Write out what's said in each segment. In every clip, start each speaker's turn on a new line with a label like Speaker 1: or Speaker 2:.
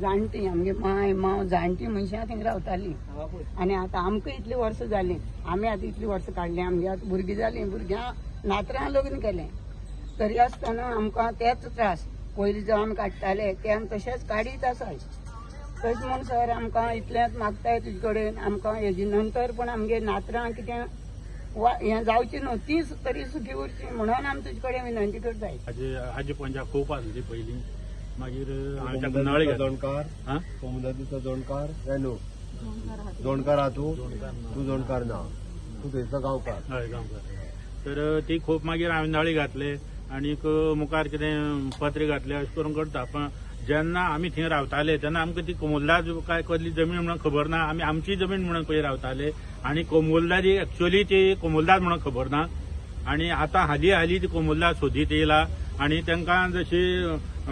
Speaker 1: जाणटी आमगे माय माव जाणटी मनशां थिंग रावताली आनी आतां आमकां इतली वर्सां जाली आमी आतां इतली वर्सां काडली आमगे आतां भुरगीं जालीं भुरग्यां नातरां लग्न केलें तरी आसतना आमकां तेच त्रास पयलीं जो आमी काडटाले ते आमी तशेंच काडीत आसाय तशें म्हूण सर आमकां इतलेंच मागताय तुजे कडेन आमकां हेजे नंतर पण आमगे नातरां कितें हें जावचें न्हू ती तरी सुखी उरची म्हणून आमी तुजे कडेन विनंती करताय
Speaker 2: आजी पंजा खूप आसली पयलीं मागीर हांवें नळ
Speaker 3: दोणकार कोमुदादीचो दोणकार रेनू दोणकार हा तूं दोणकार ना तूं थंयचो गांवकार
Speaker 2: हय गांवकार तर ती खूप मागीर हांवें नळी घातले आनीक मुखार कितें पत्रे घातले अशें करून करता पण जेन्ना आमी थंय रावताले तेन्ना आमकां ती कोमुलदाद काय कसली जमीन म्हणून खबर ना आमी आमची जमीन म्हणून पळय रावताले आनी कोमुलदादी एक्चुअली ती कोमुलदाद म्हणून खबर ना आनी आतां हाली ती कोमुलदाद सोदीत येयला आनी तांकां जशी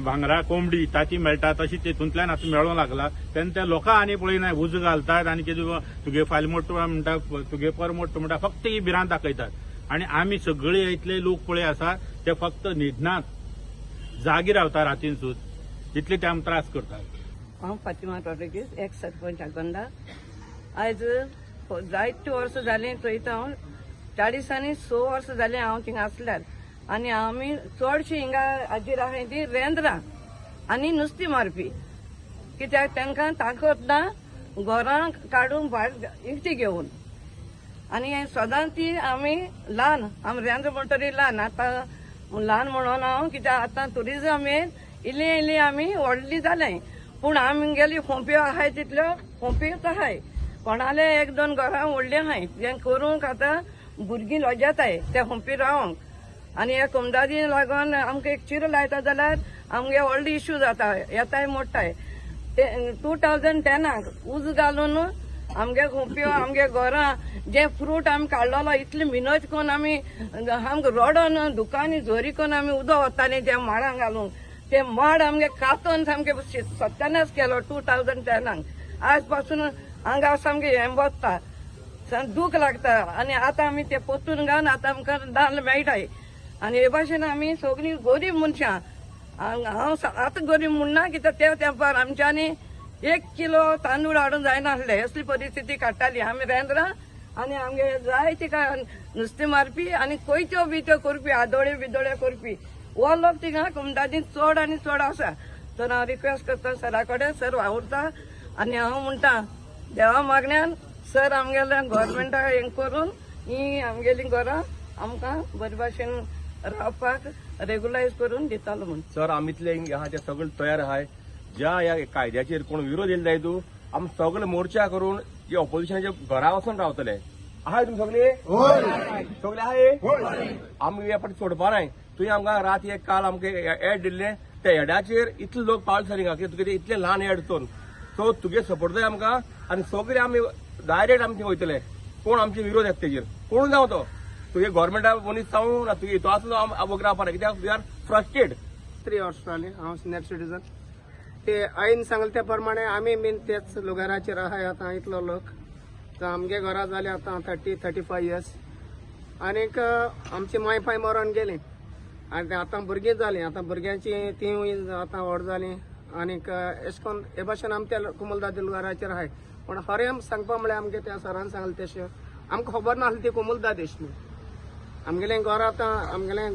Speaker 2: भांगरा कोंबडी ताती मेळटा तशी तेतूंतल्यान आतां मेळूंक लागला तेन्ना त्या लोकां आनी पळयनाय उज घालतात आनी कितें तुगे फायल मोट्ट म्हणटा तुगे पर मोट्ट म्हणटा फक्त ही बिरां दाखयतात आनी आमी सगळे इतले लोक पळय आसा ते फक्त न्हिदनात जागी रावता रातीन सुद्दां इतले ते आमकां त्रास करतात
Speaker 4: हांव फातिमा रॉड्रिगीस एक्स सरपंच आगोंदा आयज जायती वर्सां जालीं चयता हांव 40 आनी 6 वर्सां जालीं हांव थिंगा आसल्यार आनी आमी चडशी हिंगा हाजेर आहाय ती रेंद्रां आनी नुस्तीं मारपी कित्याक तांकां ताकद ना घरां काडून भायर इश्टी घेवन आनी सदां ती आमी ल्हान आमी रेंद्र म्हणटरी ल्हान आतां ल्हान म्हणून हांव कित्याक आतां ट्युरिजम इल्ली इल्ली आमी व्हडली जालें पूण आमगेली फोंप्यो आहाय तितल्यो फोंप्योच आहाय कोणाले 1-2 घरां व्हडलीं आहाय जें करूंक आतां भुरगीं लॉजाताय त्या फोंपी रावंक आनी ह्या कोमदादी लागून आमकां एक चिरो लायता जाल्यार आमगे व्हडलो इश्यू जाता येताय मोडटाय 2010 उज घालून आमगे खोंप्यो आमगे घरां जे फ्रूट आमी काडलोलो इतली मिनत करून आमी आमकां रडोन दुकानी झोरी करून आमी उदक वतालीं त्या माडांक घालूंक ते माड आमगे कातून सामके सत्यानाश केलो 2010 आज पासून हांगा सामकें हें बसता दूख लागता आनी आतां आमी ते पोतून घालून आतां आमकां नाल्ल मेळटाय आनी हे भाशेन आमी सगळीं गरीब मनशां हांव आतां गरीब म्हणना कित्याक त्या तेंपार आमच्यांनी 1 किलो तांदूळ हाडूंक जायनासले असली परिस्थिती काडटाली आमी रेंद्रां आनी आमगे जाय तिका नुस्तें मारपी आनी कोयत्यो बित्यो करपी आदोळे बिदोळे करपी हो लोक थिंगा कोमदादीन चड आनी चड आसा तर हांव रिक्वेस्ट करता सरा कडेन सर वावुरता आनी हांव म्हणटा देवा मागण्यान सर आमगेल्या गव्हर्मेंटाक हें करून ही आमगेलीं घरां आमकां बरे भाशेन रावपाक रेगुलायज करून दितालो म्हूण
Speaker 3: सर आमी इतले आहा ते सगळे तयार आहाय ज्या ह्या कायद्याचेर कोण विरोध येयले जाय तूं आमी सगळे मोर्चा करून जे ऑपोजिशनाचे घरा वचून रावतले आहाय तुमी सगळे सगळे आहाय आमी ह्या फाटी सोडपा नाय तुवें आमकां राती एक काल आमकां एड दिल्लें त्या एडाचेर इतले लोक पावले सर हिंगा तुगे इतले ल्हान एड दोन सो तुगे सपोर्ट जाय आमकां आनी सगळे आमी डायरेक्ट आमी थंय वयतले कोण आमचे विरोध येता तेजेर कोण जावं तो तुगे गव्हर्मेंटा मनीस जावं ना तुगे तो आसूं वगैरे रावपा कित्याक वी आर फ्रस्ट्रेट
Speaker 5: 3 वर्सां जालीं हांव सिनियर सिटीजन ते आईन सांगले त्या प्रमाणे आमी बीन तेच घराचेर आहाय आतां इतलो लोक तर आमगे घरां जाली आतां 30-35 इयर्स आनीक आमची माय पाय मरोन गेली आनी आतां भुरगीं जालीं आतां भुरग्यांची तीं आतां व्हड जालीं आनीक अशें करून हे भाशेन आमी त्या कोमुलदादी घराचेर आहाय पूण खरें सांगपा म्हळ्यार आमगे त्या सरान सांगलें तशें आमकां खबर नासली ती कोमुलदाद एशें आमगेलें घर आतां आमगेलें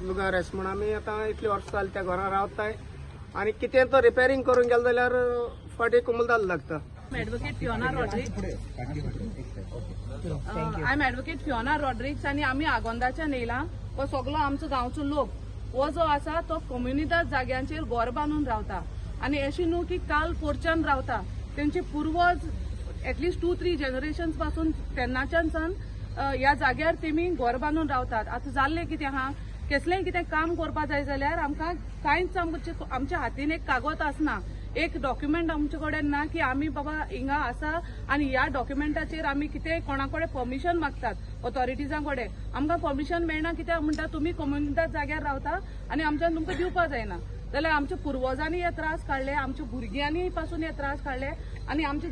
Speaker 5: लुगार एस म्हूण आमी आतां इतली वर्सां जालीं त्या घरां रावताय आनी कितें तो रिपेरिंग करूंक गेलो जाल्यार फाटीं कोमुलदाद लागता
Speaker 6: advocate Fiona Rodrigues I am advocate Fiona Rodrigues आनी आमी आगोंदाच्यान येयला हो सगळो आमचो गांवचो लोक हो जो आसा तो कम्युनिटी जाग्यांचेर घर बांदून रावता आनी अशें न्हू की काल पोरच्यान रावता तेंचे पुर्वज एटलिस्ट 2-3 जनरेशन्स पासून तेन्नाच्यान ह्या जाग्यार तेमी घर बांदून रावतात आतां जाल्लें कितें आहा कसलेंय कितें काम करपा जाय जाल्यार आमकां कांयच आमच्या हातीन एक कागद आसना एक डॉक्युमेंट आमचे कडेन ना की आमी बाबा हिंगा आसा आनी ह्या डॉक्युमेंटाचेर आमी कितें कोणा कडेन परमिशन मागतात ऑथॉरिटीजां कडेन आमकां परमिशन मेळना कित्याक म्हणटा तुमी कम्युनिटी जाग्यार रावता आनी आमच्यान तुमकां दिवपा जायना जाल्यार आमच्या पुर्वजांनी हे त्रास काढले, आमच्या भुरग्यांनी पासून हे त्रास काढले आणि आमचे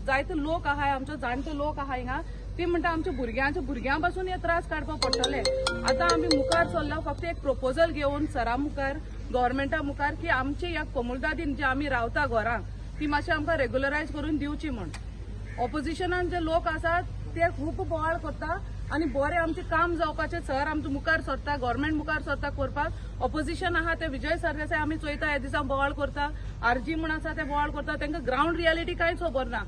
Speaker 6: जायते लोक आहाय, आमचे जाणटे लोक आहाय हिंगा ती म्हणटा आमच्या भुरग्यां पासून हे त्रास काडपाक पडटले. आता आम्ही मुखार चल्ला फक्त एक प्रपोजल घेऊन सरा मुखार गव्हर्नमेंटा मुखार की आमची ह्या कोमुलदादीन जे आम्ही रावता घरांक ती मातशें आमकां रेग्युलरायज करून दिवची म्हण. ऑपोजिशनान जे लोक आसात ते खूब बोवाळ करता आणि बरें आमचें काम जावपाचें सर आमचो मुखार सरता गव्हर्नमेंट मुखार सरता करपाक ऑपोजिशन आहा ते विजय सरदेसाय आमी चोयता हे दिसा बोवाळ करता, आरजी म्हण आसा ते बोवाळ करता, तांकां ग्राउंड रियालिटी कांयच खबर ना.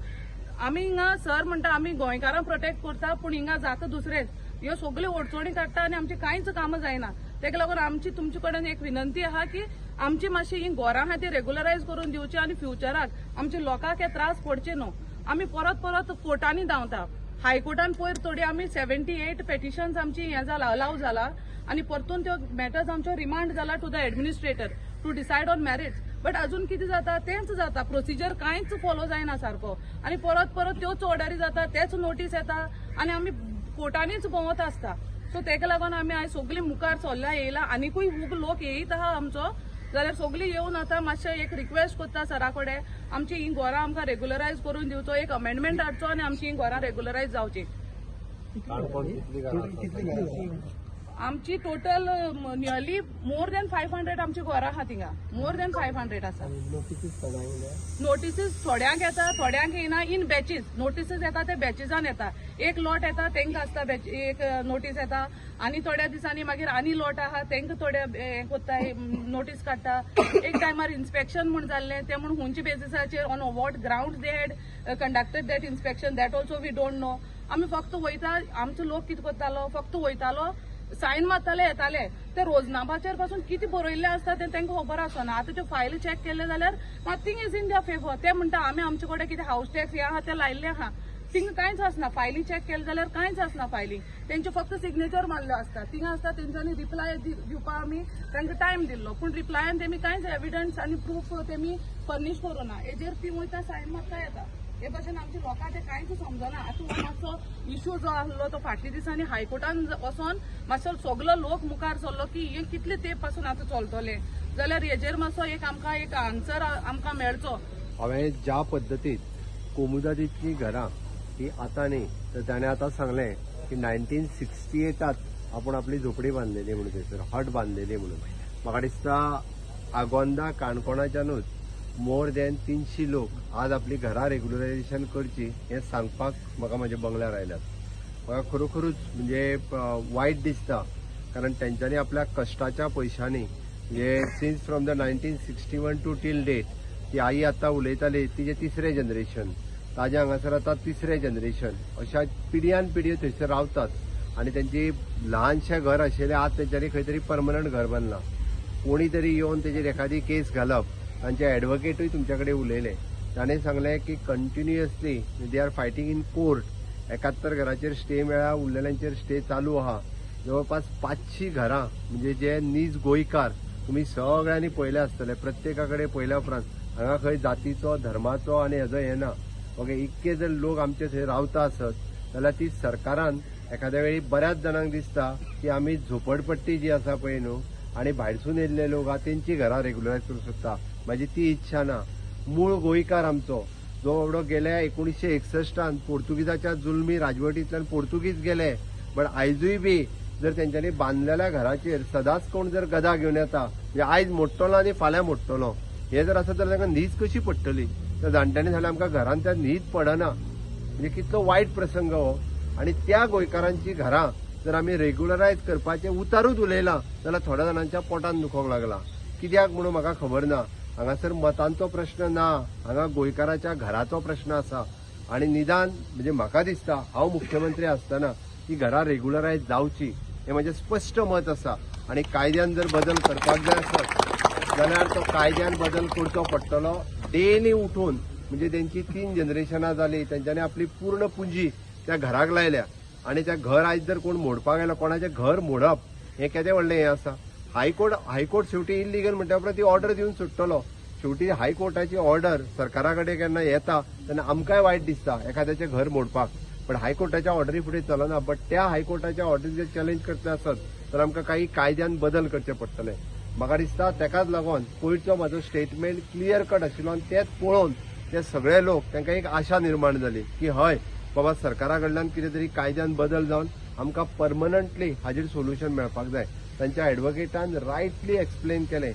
Speaker 6: आमी हिंगा सर म्हणटा आमी गोंयकारांक प्रोटेक्ट करता पूण हिंगा जाता दुसरेंच ह्यो सगळ्यो अडचणी काडटा आनी आमची कांयच कामां जायना. तेका लागून आमची तुमचे कडेन एक विनंती आहा की आमची मातशी ही घरां आहा ती रेग्युलरायज करून दिवची आनी फ्युचराक आमच्या लोकांक हे त्रास पडचे न्हू. आमी परत परत कोर्टांनी धांवता. हायकोर्टान पयर थोडी आमी 78 पेटिशन्स आमची हे जाला अलाव जाला आणि परतून त्यो मॅटर्स आमच्यो रिमांड जाला to the administrator to decide on merits. But अजून कितें जाता तेंच जाता, प्रोसिजर कांयच फॉलो जायना सारको आणि परत परत त्योच ऑर्डरी जाता, तेच नोटीस येता आणि आमी कोर्टांनीच भोंवत आसता. सो तेका लागून आमी आयज सगळीं मुखार चल्ल्या येयला आनीकूय खूब लोक येयत आहा आमचो जाल्यार सगळीं येवन आतां मातशें एक रिक्वेस्ट करता सरा कडेन आमची ही घरां आमकां रेग्युलरायज करून दिवचो, एक अमेंडमेंट हाडचो आनी आमची ही घरां रेग्युलरायज जावची. आमची टोटल नियरली मोर दॅन 500 आमची घरां आहा थिंगा, मोर दॅन 500 आसा. नोटिसीस थोड्यांक येता थोड्यांक येना, इन बॅचीस नोटिसीस येता ते बॅचिसान येता. एक लॉट येता तेंका आसता एक नोटीस येता आनी थोड्या दिसांनी मागीर आनी लॉट आहा तेंका थोडे हें कोत्ता नोटीस काडटा. एक टायमार इन्स्पेक्शन म्हण जाल्लें तें म्हण खंयच्या बेसिसाचेर on what ground they had conducted that inspection that also we don't know. आमी फक्त वयता, आमचो लोक कितें करतालो फक्त वयतालो सायन मारताले येताले. ते रोजनामाचेर पासून कितें बरयल्लें आसता तें तांकां खबर आसना. आतां त्यो फायली चॅक केले जाल्यार nothing is in their favour. ते म्हणटा आमी आमचे कडेन कितें हाऊस टॅक्स हे आहा ते लायिल्ले आहा, थिंगा कांयच आसना. फायली चॅक केले जाल्यार कांयच आसना फायली, तेंचे फक्त सिग्नेचर मारल्यो आसता. थिंगा आसता तेंच्यांनी रिप्लाय दिवपाक आमी तांकां टायम दिल्लो पूण रिप्लायान तेमी कांयच एविडन्स आनी प्रूफ तेमी फर्निश करूना. हेजेर ती वयता सायन मारता येता. हे भशेन आमच्या लोकांक ते कांयच समजना. आतां हो मातसो इश्यू जो आहलो तो फाटल्या दिसांनी हायकोर्टान वचोन मातसो सगलो लोक मुखार सरलो की हे कितले तेंप पासून आतां चलतले जाल्यार हेजेर मातसो एक आमकां एक आन्सर आमकां मेळचो.
Speaker 7: हांवें ज्या पद्दतीन कोमुदादीतली घरां ही आतां न्ही तर ताणें आतां सांगलें की 1968 आपण आपली झोपडी बांदलेली म्हणून थंयसर हट बांदलेली म्हणून. म्हाका दिसता आगोंदा काणकोणाच्यानूच मोर दॅन 300 लोक आज आपली घरां रेग्युलरायझेशन करची हें सांगपाक म्हाका म्हाज्या बंगल्यार आयल्यात. म्हाका खरोखरूच म्हणजे वायट दिसता कारण तेंच्यांनी आपल्या कश्टाच्या पयशांनी म्हणजे since from the 1961 to till date ती आई आतां उलयताली तिजे 3रे जनरेशन, ताजे हांगासर आतां 3रे जनरेशन, अशा पिढ्यान पिढयो थंयसर रावतात आनी तेंची ल्हानशें घर आशिल्लें आज तेंच्यांनी खंय तरी परमनंट घर बांदलां. कोणी तरी येवन तेजेर एखादी केस घालप. तांचे एडवोकेटूय तुमच्या कडेन उलयले, ताणें सांगलें की continuously they are fighting in court. 71 घरांचेर स्टे मेळ्ळा, उरलेल्यांचेर स्टे चालू आहा. जवळपास 500 घरां म्हणजे जे नीज गोंयकार तुमी सगळ्यांनी पळयले आसतले, प्रत्येका कडेन पळयल्या उपरांत हांगा खंय जातीचो धर्माचो आनी हेजो हें ना. ओके, इतके जर लोक आमचे थंय रावता आसत जाल्यार ती सरकारान एखाद्या वेळी बऱ्याच जाणांक दिसता की आमी झोपडपट्टी जी आसा पळय न्हू आनी भायरसून येयल्ले लोक आहा तेंची घरां रेग्युलरायज करूंक सोदता. म्हाजी ती इच्छा ना. मूळ गोंयकार आमचो जो एवढो गेल्या 1961 पोर्तुगीजाच्या जुलमी राजवटींतल्यान पोर्तुगीज गेले, पण आयजूय बी जर तेंच्यांनी बांदलेल्या घराचेर सदांच कोण जर गदा घेवन येता म्हणजे आयज मोडटलो आनी फाल्यां मोडटलो हे जर आसत जाल्यार तांकां न्हीद कशी पडटली. त्या जाणट्यांनी जाल्यार आमकां घरांत त्या न्हीद पडना. म्हणजे कितलो वायट प्रसंग हो. आनी त्या गोंयकारांची घरां जर आमी रेग्युलरायज करपाचें उतारूच उलयलां जाल्यार थोड्या जाणांच्या पोटान दुखोंक लागला. कित्याक म्हणून म्हाका खबर ना. हांगासर मतांचो प्रश्न ना, हांगा गोंयकाराच्या घराचो प्रश्न आसा. आनी निदान म्हणजे म्हाका दिसता हांव मुख्यमंत्री आसतना ही घरां रेग्युलरायज जावची हें म्हजें स्पश्ट मत आसा. आनी कायद्यान जर बदल करपाक जाय आसत जाल्यार तो कायद्यान बदल करचो पडटलो. डेली उठून म्हणजे तेंची 3 जनरेशनां जालीं, तेंच्यांनी आपली पूर्ण पुंजी त्या घराक लायल्या आनी त्या घर आयज जर कोण मोडपाक गेलो कोणाचें घर मोडप हें केदें व्हडलें हें आसा. हायकोर्ट शेवटी इल्लीगल म्हणटा उपरांत ती ऑर्डर दिवन सुट्टलो. शेवटी हायकोर्टाची ऑर्डर सरकारा कडेन केन्ना येता तेन्ना आमकांय वायट दिसता एखाद्याचें घर मोडपाक, पण हायकोर्टाच्या ऑर्डरी फुडें चलना. बट त्या हायकोर्टाच्या ऑर्डरी जर चॅलेंज करचे आसत तर आमकां काही कायद्यान बदल करचे पडटले. म्हाका दिसता तेकाच लागून कोयरचो म्हाजो स्टेटमेंट क्लियर कट आशिल्लो आनी तेच पळोवन ते सगळे लोक तांकां एक आशा निर्माण जाली की हय बाबा सरकारा कडल्यान कितें तरी कायद्यान बदल जावन आमकां परमनंटली हाजेर सोल्युशन मेळपाक जाय. तांच्या एडवोकेटान रायटली एक्सप्लेन केलें.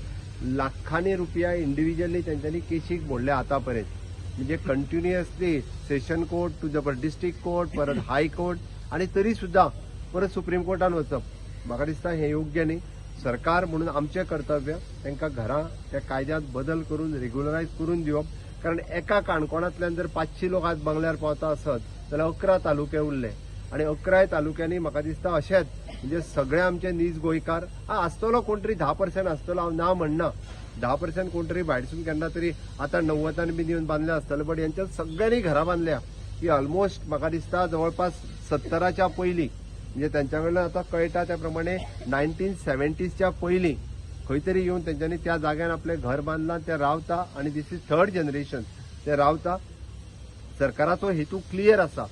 Speaker 7: लाखांनी रुपया इंडिव्हिज्युअली तेंच्यांनी केशीक मोडल्या आतां पर्यंत. म्हणजे continuously session court to the district court परत हाय कोर्ट आणि तरी सुद्धा परत सुप्रीम कोर्टान वचप. म्हाका दिसता हें योग्य न्ही. सरकार म्हणून आमचें कर्तव्य तांकां घरां त्या कायद्यांत बदल करून रेग्युलरायज करून दिवप. कारण एका काणकोणांतल्यान जर 500 लोक आज बंगल्यार पावता आसत जाल्यार 11 तालुके उरले आणि 11 तालुक्यांनी म्हाका दिसता अशेंच म्हणजे सगळे आमचे नीज गोंयकार आसतलो कोण तरी 10% आसतलो. हांव ना म्हणना 10% कोण तरी भायरसून केन्ना तरी आतां 90 बी येवन बांदले आसतले. बट यांच्या सगळ्यांनी घरां बांदल्या की ऑलमोस्ट म्हाका दिसता जवळपास 70च्या पयलीं म्हणजे त्यांच्या कडल्यान आतां कळटा त्या प्रमाणे 1970च्या पयलीं खंय तरी येवन तेंच्यांनी त्या जाग्यार आपलें घर बांदलां. ते रावता आणि दिस इज 3rd जनरेशन ते रावता. सरकाराचो हेतू क्लियर आसा.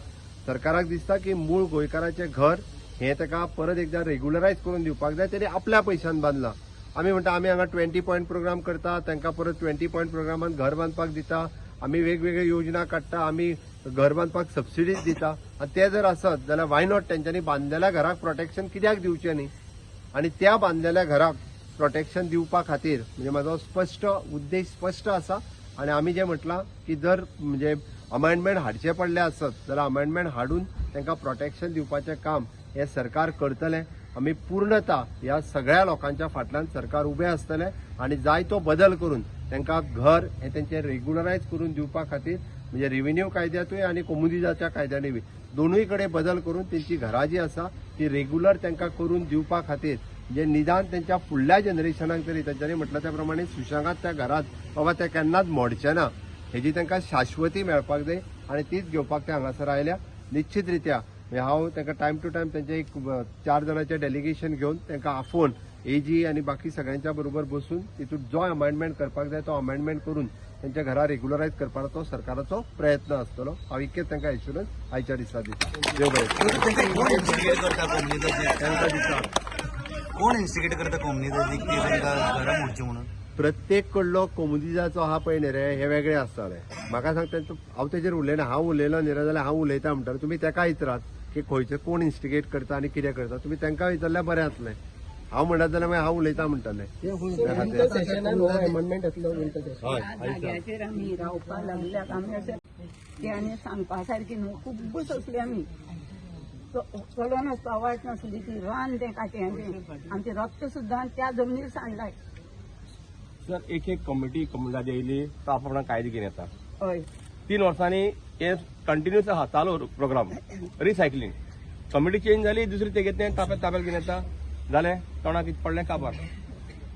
Speaker 7: सरकाराक दिसता की मूळ गोंयकाराचें घर हें ताका परत एकदा रेग्युलरायज करून दिवपाक जाय. तेणी आपल्या पयशान बांदलां. आमी म्हणटा आमी हांगा 20 पॉयंट प्रोग्राम करता तांकां परत 20 पॉयंट प्रोग्रामान घर बांदपाक दिता. आमी वेगवेगळ्यो योजना काडटा. आमी घर बांदपाक सबसिडीज दिता. आनी ते जर आसत जाल्यार वाय नॉट तेंच्यांनी बांदलेल्या घराक प्रोटेक्शन कित्याक दिवचें न्ही. आनी त्या बांदलेल्या घराक प्रोटेक्शन दिवपा खातीर म्हणजे म्हाजो स्पश्ट उद्देश स्पश्ट आसा. आणि आमी जें म्हटलां की जर म्हणजे अमेंडमेंट हाडचे पडले आसत जाल्यार अमेंडमेंट हाडून तांकां प्रोटेक्शन दिवपाचें काम हें सरकार करतलें. आमी पूर्णता ह्या सगळ्या लोकांच्या फाटल्यान सरकार उबें आसतलें आणि जाय तो बदल करून तांकां घर हें तेंचें रेग्युलरायज करून दिवपा खातीर म्हणजे रेव्हेन्यू कायद्यातूय आनी कोमुनिटीच्या कायद्यानूय बी दोनूय कडेन बदल करून तेंची घरां जी आसा ती रेग्युलर तांकां करून दिवपा खातीर म्हणजे निदान त्यांच्या फुडल्या जनरेशनाक तरी तांच्यांनी म्हटलं त्या प्रमाणे सुशेगाद त्या घरात बाबा ते केन्नाच मोडचे ना हेजी तांकां शाश्वती मेळपाक जाय आणि तीच घेवपाक ते हांगासर आयल्या. निश्चित रित्या हांव तांकां टायम टू टायम तेंचे एक 4 जणांचें डेलिगेशन घेवन तांकां आफोवन एजी आणि बाकी सगळ्यांच्या बरोबर बसून तितून जो अमेंडमेंट करपाक जाय तो अमेंडमेंट करून त्यांच्या घरा रेग्युलरायज करपाचो सरकाराचो प्रयत्न आसतलो. हांव इतकेच तांकां एश्युरन्स आयच्या दिसा दिता. देव बरें.
Speaker 8: कोण इन्स्टिगेट करता कम्युनिटी घरा मोडची म्हणून.
Speaker 7: प्रत्येक कडलो कोमुनिटीचो आहा पळय न्ही रे हे वेगळे आसताले. म्हाका सांगता हांव तेजेर उलयना. हांव उलयलो न्ही रे जाल्यार हांव उलयता म्हणटा तुमी तेका विचारात की खंयचे कोण इन्स्टिगेट करता आनी कितें करता. तुमी तांकां विचारल्यार बरें जातलें. हांव म्हणत जाल्यार मागीर हांव उलयता म्हणटलें.
Speaker 1: जाग्याचेर आमी रावपाक लागल्यात आमी अशें ते आनी सांगपा सारकी न्हू. खूब सोंसली आमी. चलो नासता वायट नासली ती रान तें काट्यांचें आमचें रक्त सुद्दां त्या जमनीर सांडलाय.
Speaker 3: सर एक कमिटी कमुलादी येयली तो आपण कायदे घेवन येता.
Speaker 1: हय
Speaker 3: 3 वर्सांनी हे कंटिन्युअस आहा चालू प्रोग्राम रिसायकलिंग. कमिटी चेंज जाली दुसरी ते घेतले ताब्यात घेवन येता जालें तोंडाक कितें पडलें काबार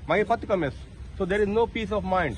Speaker 3: मागीर फक्त कमेस. So there is no peace of mind.